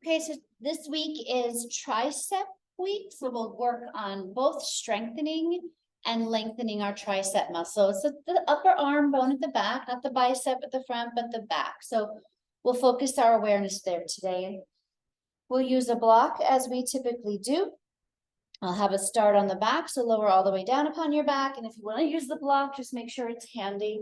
Okay, so this week is tricep week, so we'll work on both strengthening and lengthening our tricep muscle. So the upper arm bone at the back, not the bicep at the front, but the back. So we'll focus our awareness there today. We'll use a block as we typically do. I'll have a start on the back, so lower all the way down upon your back. And if you want to use the block, just make sure it's handy.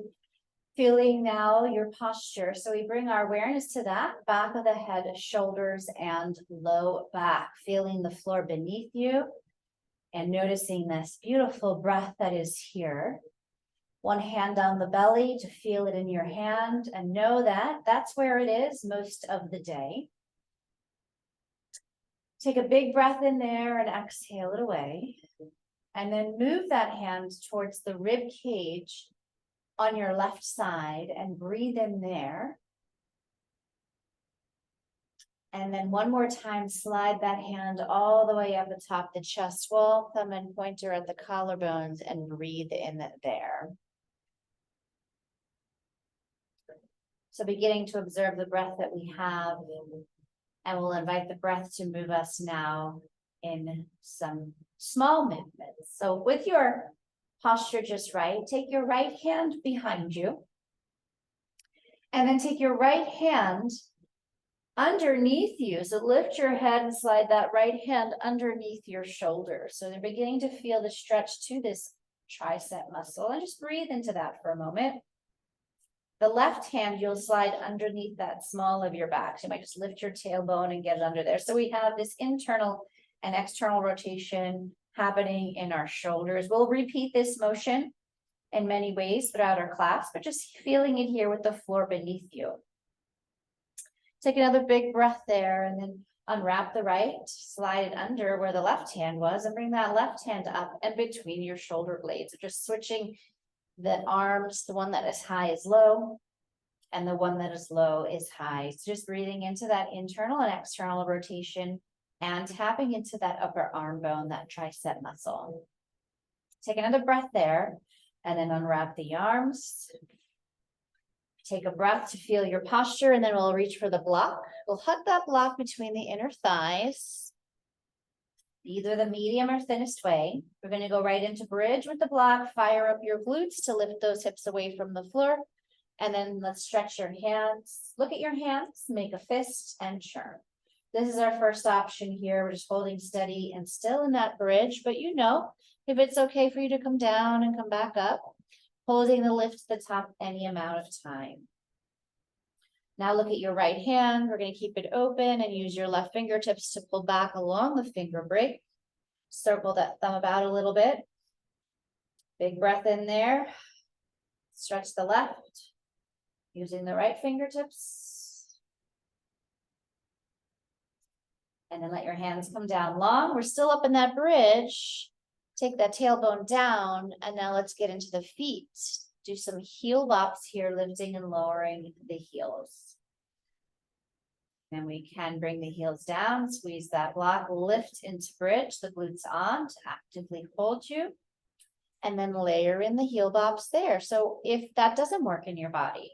Feeling now your posture. So we bring our awareness to that back of the head, shoulders, and low back. Feeling the floor beneath you and noticing this beautiful breath that is here. One hand on the belly to feel it in your hand and know that that's where it is most of the day. Take a big breath in there and exhale it away. And then move that hand towards the rib cage on your left side and breathe in there. And then one more time, slide that hand all the way up atop the chest wall, thumb and pointer at the collarbones, and breathe in there. So beginning to observe the breath that we have, and we'll invite the breath to move us now in some small movements. So with your posture just right, take your right hand behind you, and then take your right hand underneath you. So lift your head and slide that right hand underneath your shoulder. So they're beginning to feel the stretch to this tricep muscle, and just breathe into that for a moment. The left hand you'll slide underneath that small of your back. So you might just lift your tailbone and get it under there. So we have this internal and external rotation happening in our shoulders. We'll repeat this motion in many ways throughout our class, but just feeling it here with the floor beneath you. Take another big breath there and then unwrap the right, slide it under where the left hand was, and bring that left hand up and between your shoulder blades. So just switching the arms, the one that is high is low, and the one that is low is high. So just breathing into that internal and external rotation and tapping into that upper arm bone, that tricep muscle. Take another breath there and then unwrap the arms. Take a breath to feel your posture, and then we'll reach for the block. We'll hug that block between the inner thighs, either the medium or thinnest way. We're going to go right into bridge with the block, fire up your glutes to lift those hips away from the floor. And then let's stretch your hands. Look at your hands, make a fist and churn. This is our first option here. We're just holding steady and still in that bridge, but you know, if it's okay for you to come down and come back up, holding the lift to the top any amount of time. Now look at your right hand. We're going to keep it open and use your left fingertips to pull back along the finger break. Circle that thumb about a little bit. Big breath in there. Stretch the left, using the right fingertips. And then let your hands come down long. We're still up in that bridge. Take that tailbone down, and now let's get into the feet. Do some heel bops here, lifting and lowering the heels. Then we can bring the heels down, squeeze that block, lift into bridge, the glutes on to actively hold you, and then layer in the heel bops there. So if that doesn't work in your body,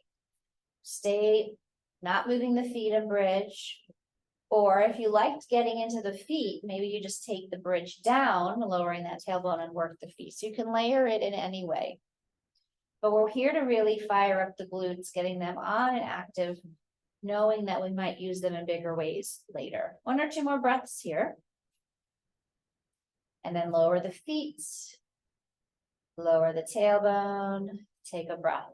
stay not moving the feet in bridge. Or if you liked getting into the feet, maybe you just take the bridge down, lowering that tailbone, and work the feet. So you can layer it in any way. But we're here to really fire up the glutes, getting them on and active, knowing that we might use them in bigger ways later. One or two more breaths here. And then lower the feet, lower the tailbone, take a breath.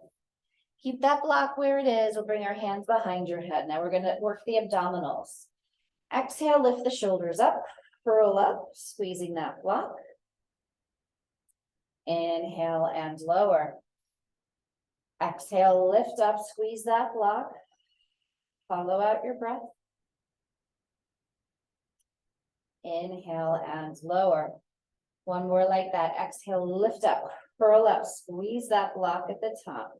Keep that block where it is. We'll bring our hands behind your head. Now we're going to work the abdominals. Exhale, lift the shoulders up, curl up, squeezing that block. Inhale and lower. Exhale, lift up, squeeze that block. Follow out your breath. Inhale and lower. One more like that. Exhale, lift up, curl up, squeeze that block at the top.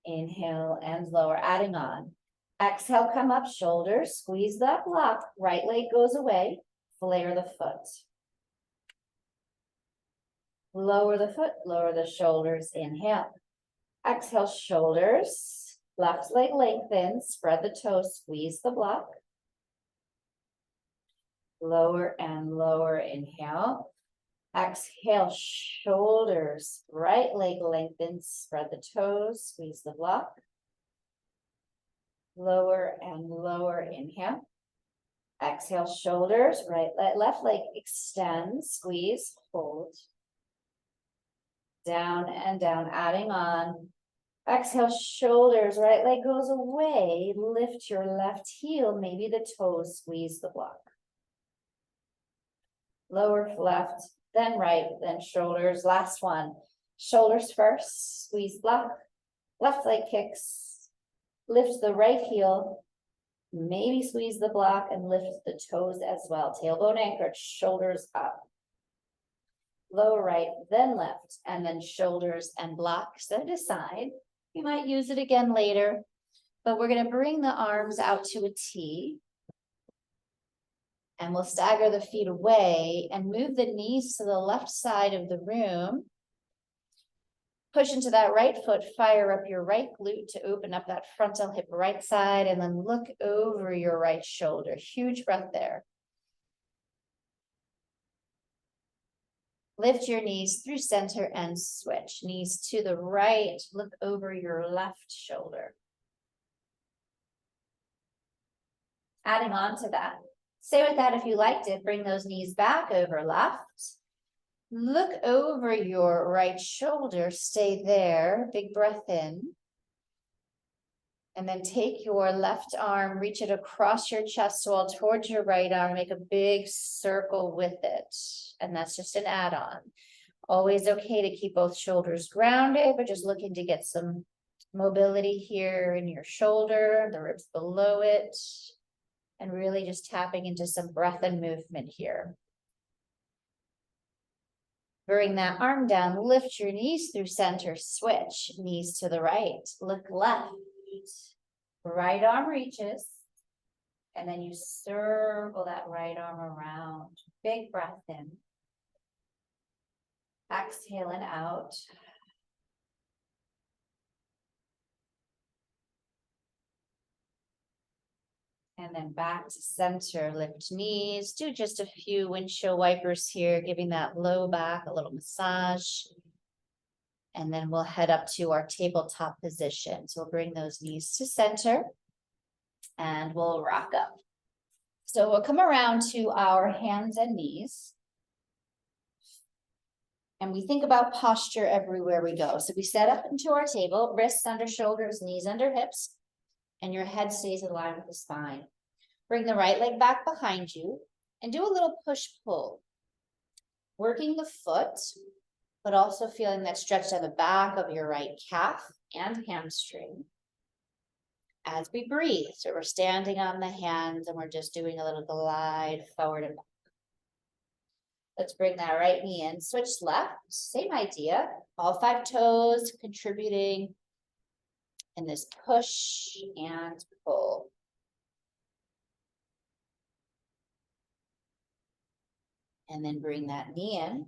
Inhale and lower, adding on. Exhale, come up, shoulders, squeeze that block. Right leg goes away, flare the foot. Lower the foot, lower the shoulders, inhale. Exhale, shoulders, Left leg lengthen, spread the toes, squeeze the block. Lower and lower, inhale. Exhale, shoulders, right leg lengthens, spread the toes, squeeze the block. Lower and lower, inhale. Exhale, shoulders, left leg extends, squeeze, hold. Down and down, adding on. Exhale, shoulders, right leg goes away. Lift your left heel, maybe the toes, squeeze the block. Lower left, then right, then shoulders. Last one. Shoulders first, squeeze block. Left leg kicks. Lift the right heel. Maybe squeeze the block and lift the toes as well. Tailbone anchored, shoulders up. Lower right, then left, and then shoulders and block. Set it aside. You might use it again later, but we're going to bring the arms out to a T. And we'll stagger the feet away and move the knees to the left side of the room. Push into that right foot, fire up your right glute to open up that frontal hip right side, and then look over your right shoulder. Huge breath there. Lift your knees through center and switch. Knees to the right, look over your left shoulder. Adding on to that, stay with that if you liked it. Bring those knees back over left. Look over your right shoulder, stay there, big breath in. And then take your left arm, reach it across your chest wall towards your right arm, make a big circle with it. And that's just an add-on. Always okay to keep both shoulders grounded, but just looking to get some mobility here in your shoulder, the ribs below it, and really just tapping into some breath and movement here. Bring that arm down, lift your knees through center, switch, knees to the right, look left. Right arm reaches, and then you circle that right arm around. Big breath in. Exhale and out. And then back to center, lift knees. Do just a few windshield wipers here, giving that low back a little massage. And then we'll head up to our tabletop position. So we'll bring those knees to center and we'll rock up. So we'll come around to our hands and knees. And we think about posture everywhere we go. So we set up into our table, wrists under shoulders, knees under hips, and your head stays in line with the spine. Bring the right leg back behind you and do a little push-pull. Working the foot, but also feeling that stretch down the back of your right calf and hamstring. As we breathe, so we're standing on the hands and we're just doing a little glide forward and back. Let's bring that right knee in, switch left, same idea. All 5 toes contributing in this push and pull. And then bring that knee in.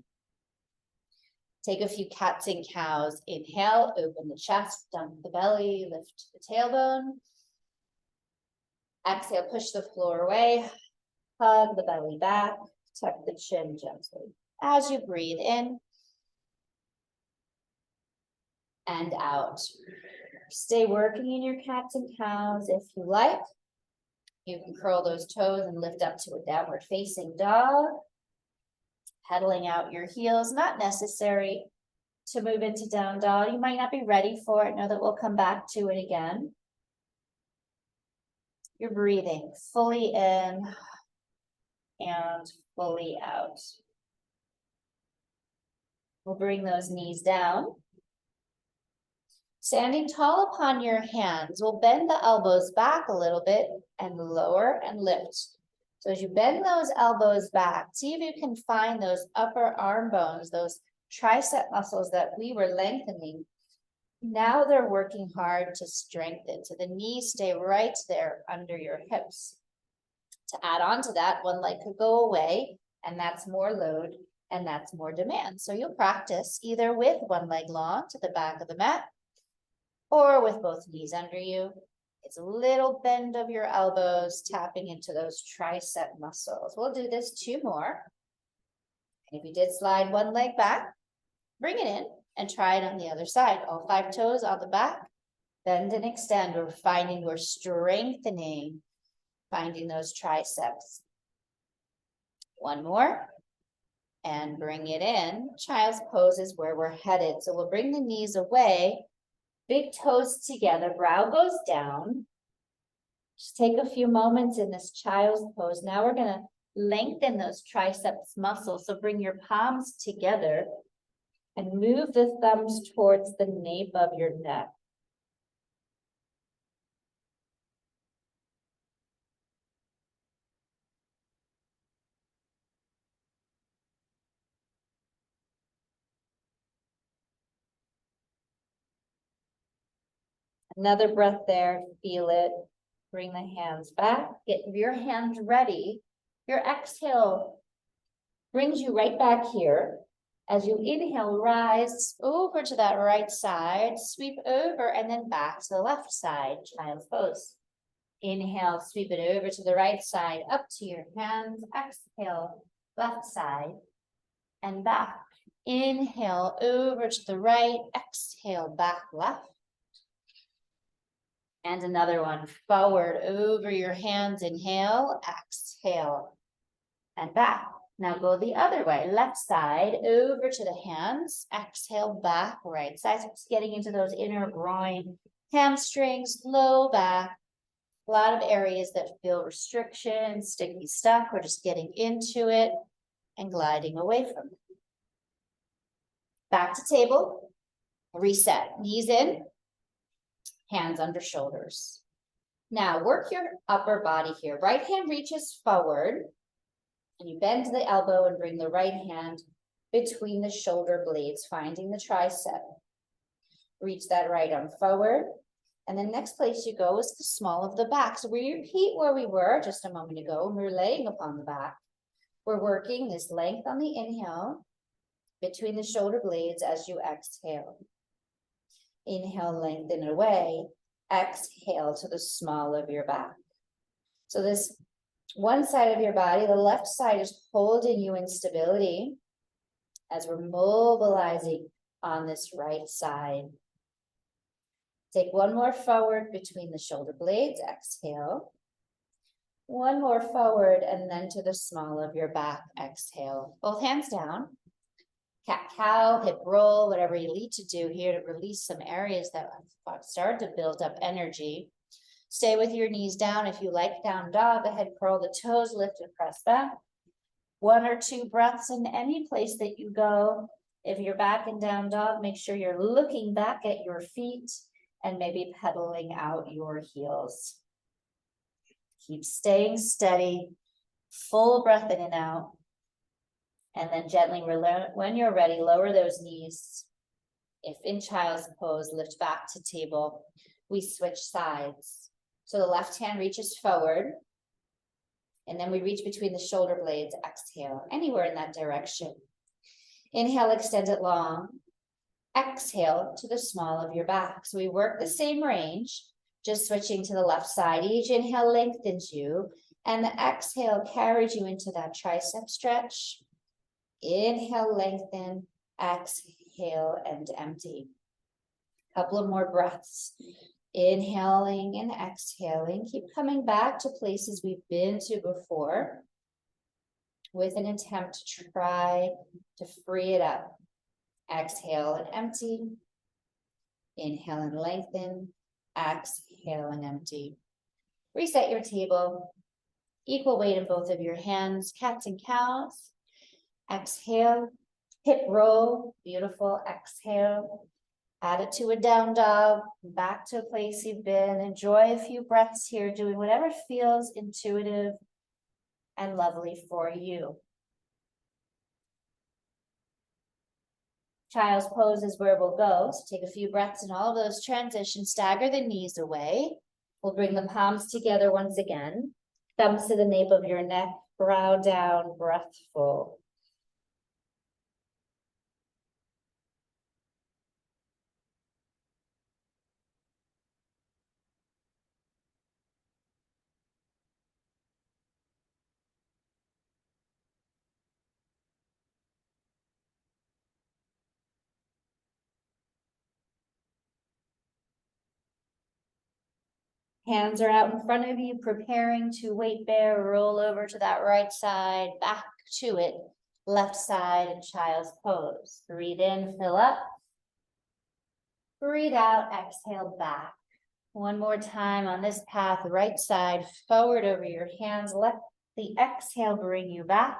Take a few cats and cows. Inhale, open the chest, dump the belly, lift the tailbone. Exhale, push the floor away. Hug the belly back. Tuck the chin gently. As you breathe in and out. Stay working in your cats and cows if you like. You can curl those toes and lift up to a downward facing dog. Pedaling out your heels, not necessary to move into down dog. You might not be ready for it. Know that we'll come back to it again. You're breathing fully in and fully out. We'll bring those knees down. Standing tall upon your hands, we'll bend the elbows back a little bit and lower and lift. So as you bend those elbows back, see if you can find those upper arm bones, those tricep muscles that we were lengthening. Now they're working hard to strengthen. So the knees stay right there under your hips. To add on to that, one leg could go away, and that's more load, and that's more demand. So you'll practice either with one leg long to the back of the mat, or with both knees under you. It's a little bend of your elbows, tapping into those tricep muscles. We'll do this 2 more. And if you did slide one leg back, bring it in and try it on the other side. All 5 toes on the back, bend and extend. We're finding we're strengthening, finding those triceps. 1 more. And bring it in. Child's pose is where we're headed. So we'll bring the knees away, big toes together, brow goes down. Just take a few moments in this child's pose. Now we're gonna lengthen those triceps muscles. So bring your palms together and move the thumbs towards the nape of your neck. Another breath there, feel it. Bring the hands back, get your hands ready. Your exhale brings you right back here. As you inhale, rise over to that right side, sweep over and then back to the left side, child's pose. Inhale, sweep it over to the right side, up to your hands. Exhale, left side and back. Inhale, over to the right. Exhale, back left. And another one, forward, over your hands. Inhale, exhale, and back. Now go the other way, left side, over to the hands. Exhale, back, right side. So just getting into those inner groin, hamstrings, low back. A lot of areas that feel restriction, sticky, stuck. We're just getting into it and gliding away from it. Back to table, reset, knees in, hands under shoulders. Now work your upper body here. Right hand reaches forward and you bend the elbow and bring the right hand between the shoulder blades, finding the tricep. Reach that right arm forward. And the next place you go is the small of the back. So we repeat where we were just a moment ago when we were laying upon the back. We're working this length on the inhale between the shoulder blades as you exhale. Inhale, lengthen it away. Exhale to the small of your back. So this one side of your body, the left side, is holding you in stability as we're mobilizing on this right side. Take one more forward between the shoulder blades. Exhale. One more forward and then to the small of your back. Exhale. Both hands down. Cat-cow, hip roll, whatever you need to do here to release some areas that have started to build up energy. Stay with your knees down. If you like down dog, the head curl, the toes lift and press back. 1 or 2 breaths in any place that you go. If you're back in down dog, make sure you're looking back at your feet and maybe pedaling out your heels. Keep staying steady, full breath in and out. And then gently, when you're ready, lower those knees. If in child's pose, lift back to table. We switch sides. So the left hand reaches forward. And then we reach between the shoulder blades. Exhale, anywhere in that direction. Inhale, extend it long. Exhale to the small of your back. So we work the same range, just switching to the left side. Each inhale lengthens you, and the exhale carries you into that tricep stretch. Inhale, lengthen, exhale, and empty. Couple of more breaths. Inhaling and exhaling. Keep coming back to places we've been to before with an attempt to try to free it up. Exhale and empty. Inhale and lengthen. Exhale and empty. Reset your table. Equal weight in both of your hands. Cats and cows. Exhale, hip roll, beautiful, exhale. Add it to a down dog, back to a place you've been. Enjoy a few breaths here, doing whatever feels intuitive and lovely for you. Child's pose is where we'll go. So take a few breaths in all of those transitions. Stagger the knees away. We'll bring the palms together once again. Thumbs to the nape of your neck, brow down, breath full. Hands are out in front of you, preparing to weight bear, roll over to that right side, back to it, left side in child's pose. Breathe in, fill up. Breathe out, exhale back. One more time on this path, right side forward over your hands. Let the exhale bring you back.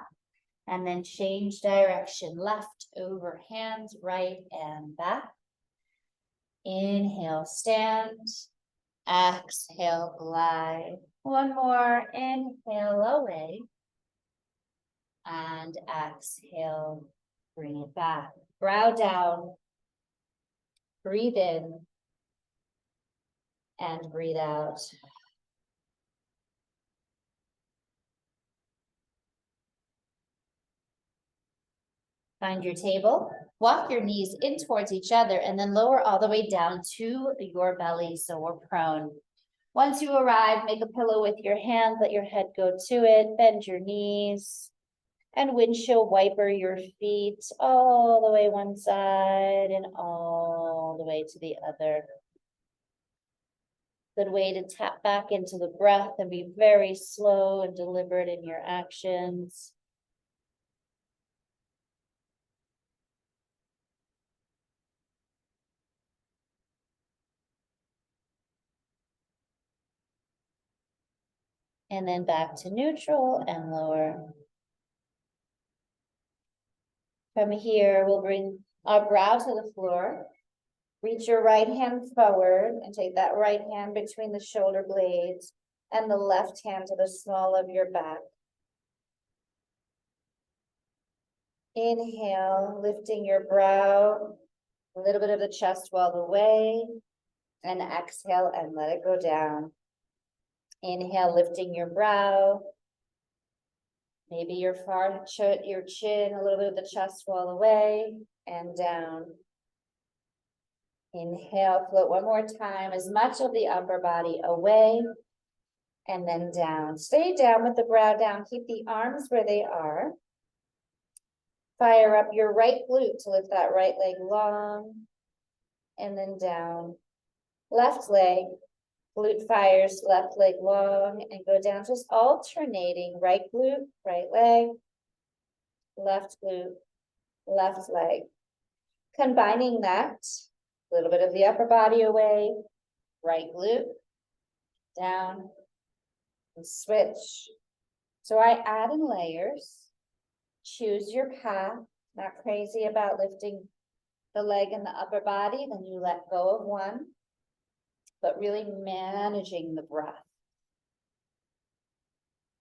And then change direction, left over hands, right and back. Inhale, stand. Exhale, glide. One more, inhale away. And exhale, bring it back. Brow down. Breathe in. And breathe out. Find your table, walk your knees in towards each other, and then lower all the way down to your belly, so we're prone. Once you arrive, make a pillow with your hands, let your head go to it, bend your knees, and windshield wiper your feet all the way one side and all the way to the other. Good way to tap back into the breath and be very slow and deliberate in your actions. And then back to neutral and lower. From here, we'll bring our brow to the floor. Reach your right hand forward and take that right hand between the shoulder blades and the left hand to the small of your back. Inhale, lifting your brow, a little bit of the chest wall away, and exhale and let it go down. Inhale, lifting your brow, maybe your chin, a little bit of the chest wall away and down. Inhale, float one more time, as much of the upper body away and then down. Stay down with the brow down, keep the arms where they are. Fire up your right glute to lift that right leg long and then down. Left leg, glute fires, left leg long and go down, just alternating right glute, right leg, left glute, left leg. Combining that, a little bit of the upper body away, right glute, down, and switch. So I add in layers. Choose your path, not crazy about lifting the leg and the upper body, then you let go of one, but really managing the breath.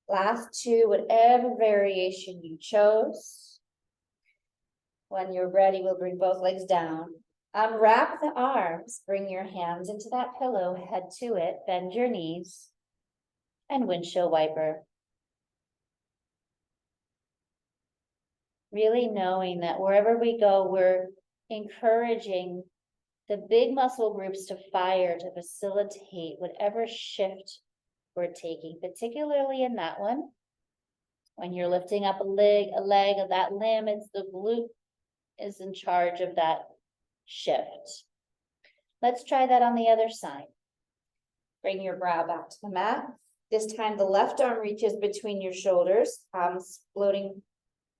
Last two, whatever variation you chose. When you're ready, we'll bring both legs down. Unwrap the arms, bring your hands into that pillow, head to it, bend your knees, and windshield wiper. Really knowing that wherever we go, we're encouraging the big muscle groups to fire to facilitate whatever shift we're taking, particularly in that one. When you're lifting up a leg of that limb, it's the glute is in charge of that shift. Let's try that on the other side. Bring your brow back to the mat. This time the left arm reaches between your shoulders, palms floating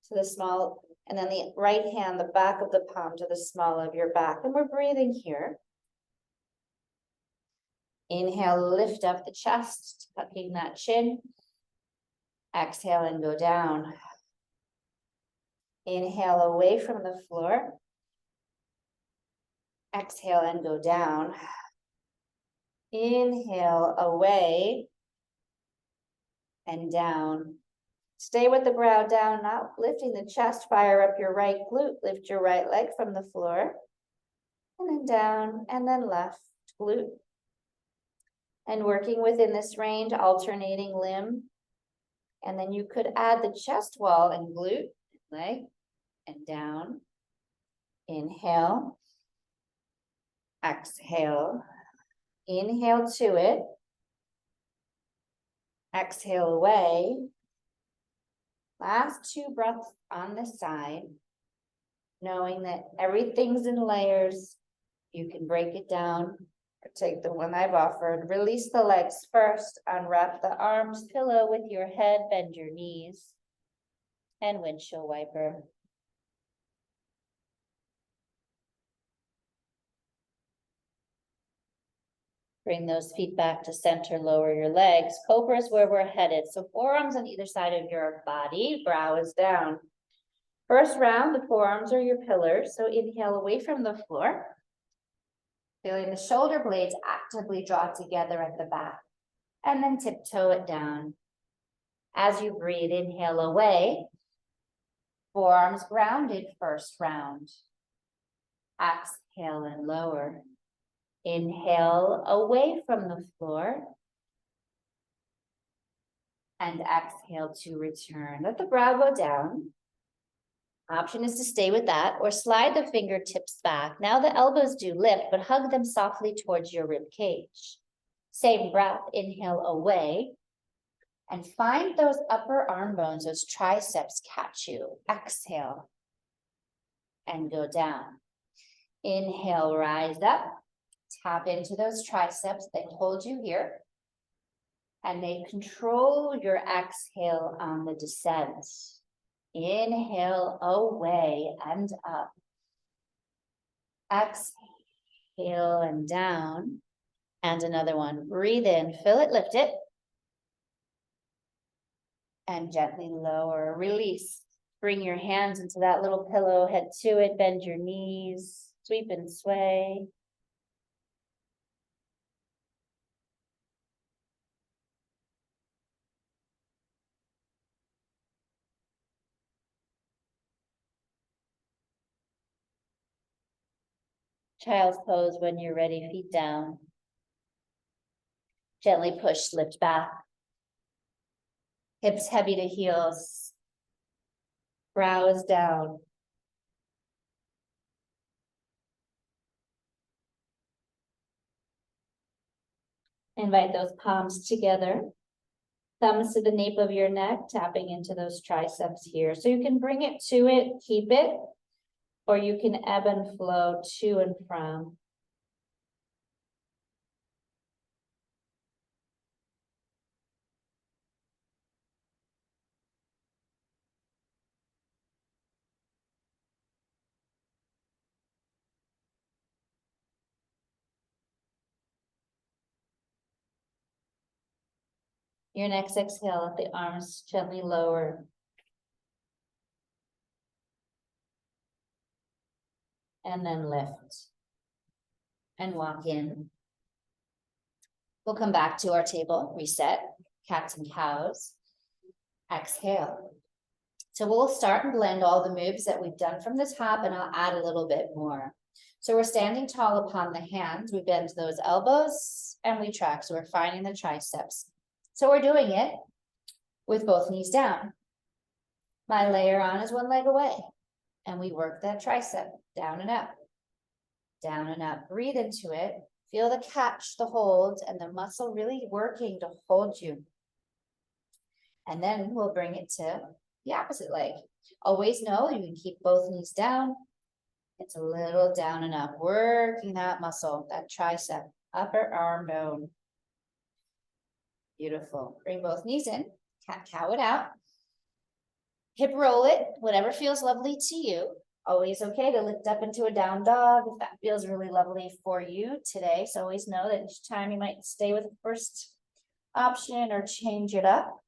to the small, and then the right hand, the back of the palm to the small of your back. And we're breathing here. Inhale, lift up the chest, tucking that chin. Exhale and go down. Inhale away from the floor. Exhale and go down. Inhale away and down. Stay with the brow down, not lifting the chest. Fire up your right glute. Lift your right leg from the floor. And then down and then left glute. And working within this range, alternating limb. And then you could add the chest wall and glute, leg, and down. Inhale. Exhale. Inhale to it. Exhale away. Last two breaths on this side, knowing that everything's in layers. You can break it down or take the one I've offered. Release the legs first, unwrap the arms, pillow with your head, bend your knees, and windshield wiper. Bring those feet back to center, lower your legs. Cobra is where we're headed. So forearms on either side of your body, brow is down. First round, the forearms are your pillars. So inhale away from the floor. Feeling the shoulder blades actively draw together at the back. And then tiptoe it down. As you breathe, inhale away. Forearms grounded first round. Exhale and lower. Inhale away from the floor. And exhale to return. Let the brow go down. Option is to stay with that or slide the fingertips back. Now the elbows do lift, but hug them softly towards your rib cage. Same breath, inhale away. And find those upper arm bones, those triceps catch you. Exhale and go down. Inhale, rise up. Tap into those triceps. They hold you here. And they control your exhale on the descent. Inhale away and up. Exhale and down. And another one. Breathe in, fill it, lift it. And gently lower, release. Bring your hands into that little pillow, head to it, bend your knees, sweep and sway. Child's pose when you're ready, feet down. Gently push, lift back. Hips heavy to heels. Brow is down. Invite those palms together. Thumbs to the nape of your neck, tapping into those triceps here. So you can bring it to it, keep it, or you can ebb and flow to and from. Your next exhale, let the arms gently lower. And then lift. And walk in. We'll come back to our table, reset, cats and cows. Exhale. So we'll start and blend all the moves that we've done from the top, and I'll add a little bit more. So we're standing tall upon the hands. We bend those elbows and we track. So we're finding the triceps. So we're doing it with both knees down. My layer on is one leg away. And we work that tricep down and up. Down and up. Breathe into it. Feel the catch, the hold, and the muscle really working to hold you. And then we'll bring it to the opposite leg. Always know you can keep both knees down. It's a little down and up. Working that muscle, that tricep, upper arm bone. Beautiful. Bring both knees in. Cat-cow it out. Hip roll it, whatever feels lovely to you. Always okay to lift up into a down dog if that feels really lovely for you today. So always know that each time you might stay with the first option or change it up.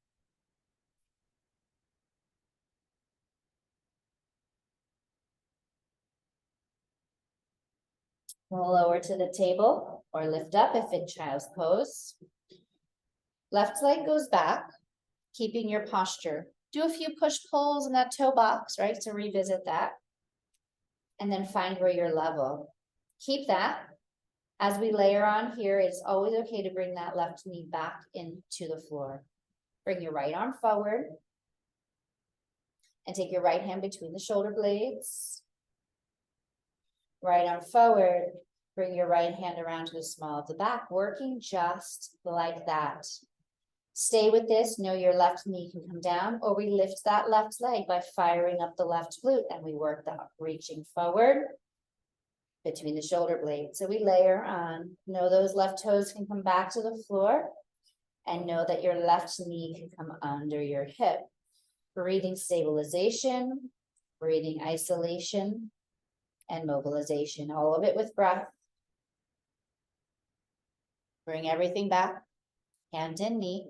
We'll lower to the table or lift up if in child's pose. Left leg goes back, keeping your posture. Do a few push-pulls in that toe box, right? So revisit that. And then find where you're level. Keep that. As we layer on here, it's always okay to bring that left knee back into the floor. Bring your right arm forward. And take your right hand between the shoulder blades. Right arm forward. Bring your right hand around to the small of the back, working just like that. Stay with this. Know your left knee can come down, or we lift that left leg by firing up the left glute and we work that reaching forward between the shoulder blades. So we layer on. Know those left toes can come back to the floor, and know that your left knee can come under your hip. Breathing stabilization, breathing isolation, and mobilization, all of it with breath. Bring everything back, hand and knee.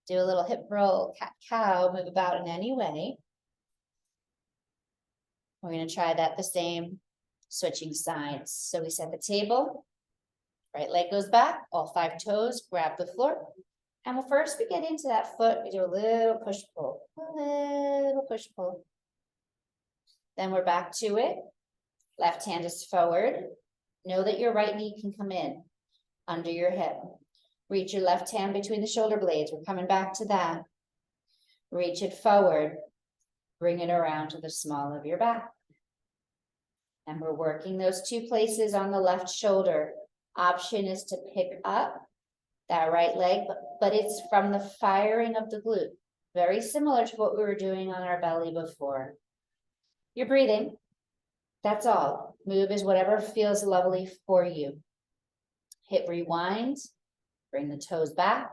Do a little hip roll, cat-cow, move about in any way. We're going to try that the same, switching sides. So we set the table, right leg goes back, all 5 toes, grab the floor. And we'll first we get into that foot, we do a little push-pull, a little push-pull. Then we're back to it. Left hand is forward. Know that your right knee can come in under your hip. Reach your left hand between the shoulder blades. We're coming back to that. Reach it forward. Bring it around to the small of your back. And we're working those 2 places on the left shoulder. Option is to pick up that right leg, but it's from the firing of the glute. Very similar to what we were doing on our belly before. You're breathing. That's all. Move is whatever feels lovely for you. Hip rewind. Bring the toes back.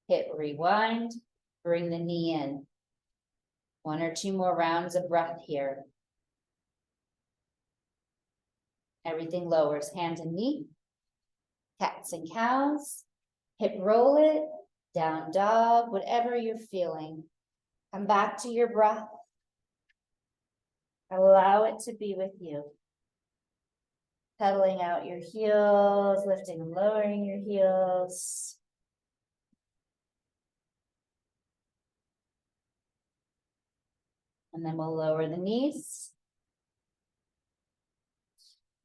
Hip rewind. Bring the knee in. 1 or 2 more rounds of breath here. Everything lowers, hand and knee. Cats and cows. Hip roll it. Down dog, whatever you're feeling. Come back to your breath. Allow it to be with you. Pedaling out your heels, lifting and lowering your heels. And then we'll lower the knees.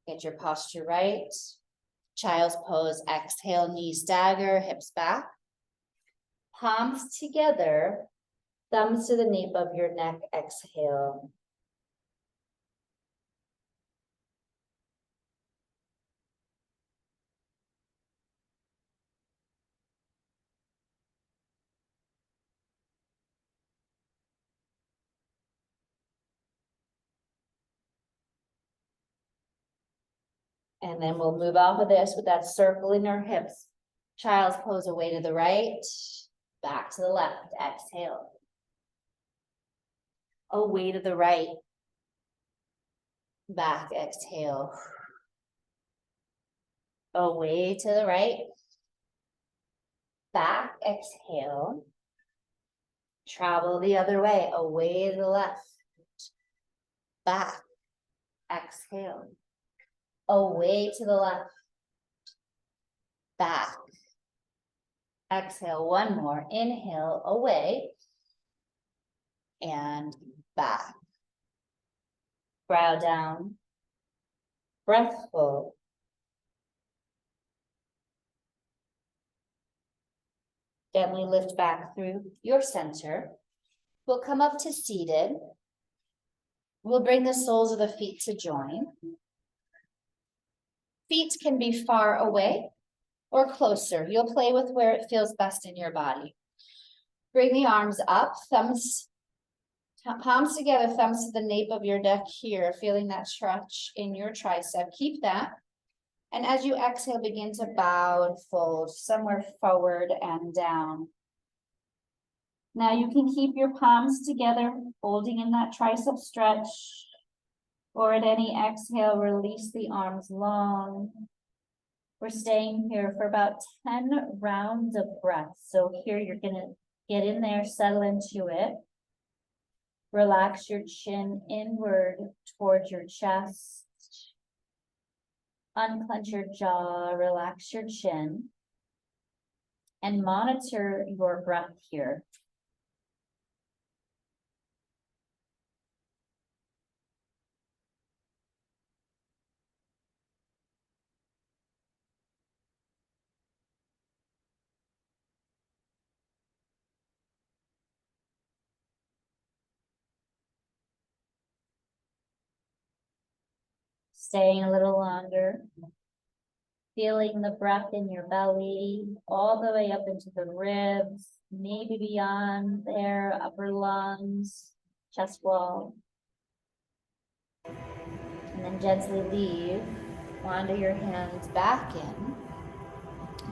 Get your posture right. Child's pose, exhale, knees stagger, hips back. Palms together, thumbs to the nape of your neck, exhale. And then we'll move off of this with that circle in our hips. Child's pose, away to the right, back to the left, exhale. Away to the right, back, exhale. Away to the right, back, exhale. Travel the other way, away to the left, back, exhale. Away to the left, back, exhale. 1 more, inhale, away, and back. Brow down, breath full. Gently lift back through your center. We'll come up to seated. We'll bring the soles of the feet to join. Feet can be far away or closer. You'll play with where it feels best in your body. Bring the arms up, thumbs, palms together, thumbs to the nape of your neck here, feeling that stretch in your tricep. Keep that. And as you exhale, begin to bow and fold somewhere forward and down. Now you can keep your palms together, holding in that tricep stretch. Or at any exhale, release the arms long. We're staying here for about 10 rounds of breath. So here you're gonna get in there, settle into it. Relax your chin inward towards your chest. Unclench your jaw, relax your chin. And monitor your breath here. Staying a little longer, feeling the breath in your belly, all the way up into the ribs, maybe beyond there, upper lungs, chest wall. And then gently leave. Wander your hands back in.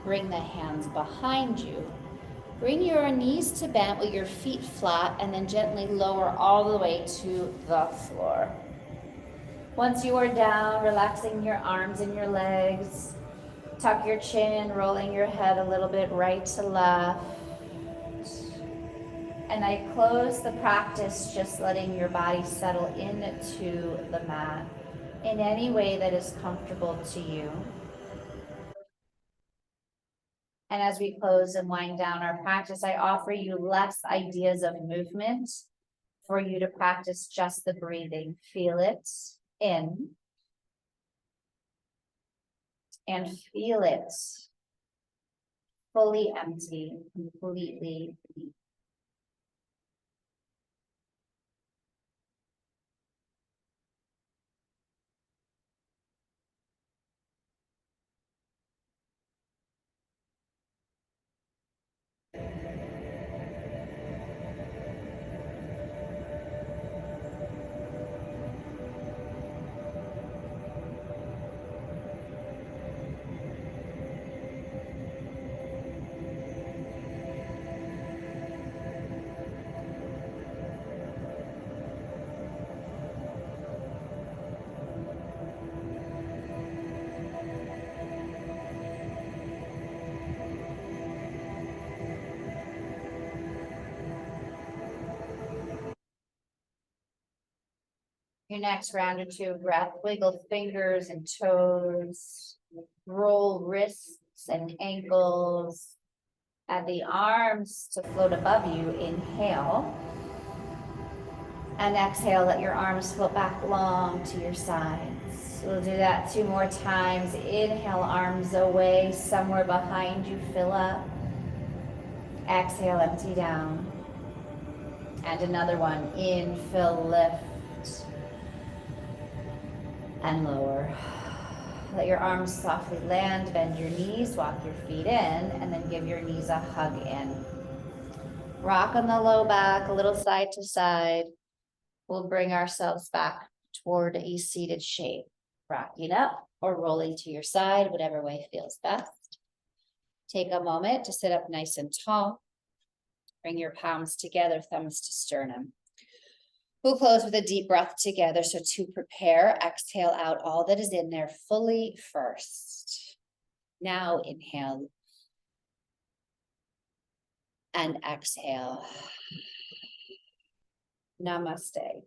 Bring the hands behind you. Bring your knees to bent with your feet flat and then gently lower all the way to the floor. Once you are down, relaxing your arms and your legs, tuck your chin, rolling your head a little bit right to left. And I close the practice just letting your body settle into the mat in any way that is comfortable to you. And as we close and wind down our practice, I offer you less ideas of movement for you to practice just the breathing. Feel it in and feel it fully empty, completely. Your next round or two of breath, wiggle fingers and toes, roll wrists and ankles. Add the arms to float above you, inhale. And exhale, let your arms float back long to your sides. We'll do that 2 more times. Inhale, arms away, somewhere behind you, fill up. Exhale, empty down. And another one, in, fill, lift. And lower. Let your arms softly land, bend your knees, walk your feet in, and then give your knees a hug in. Rock on the low back, a little side to side. We'll bring ourselves back toward a seated shape. Rocking up or rolling to your side, whatever way feels best. Take a moment to sit up nice and tall. Bring your palms together, thumbs to sternum. We'll close with a deep breath together. So to prepare, exhale out all that is in there fully first. Now inhale and exhale. Namaste.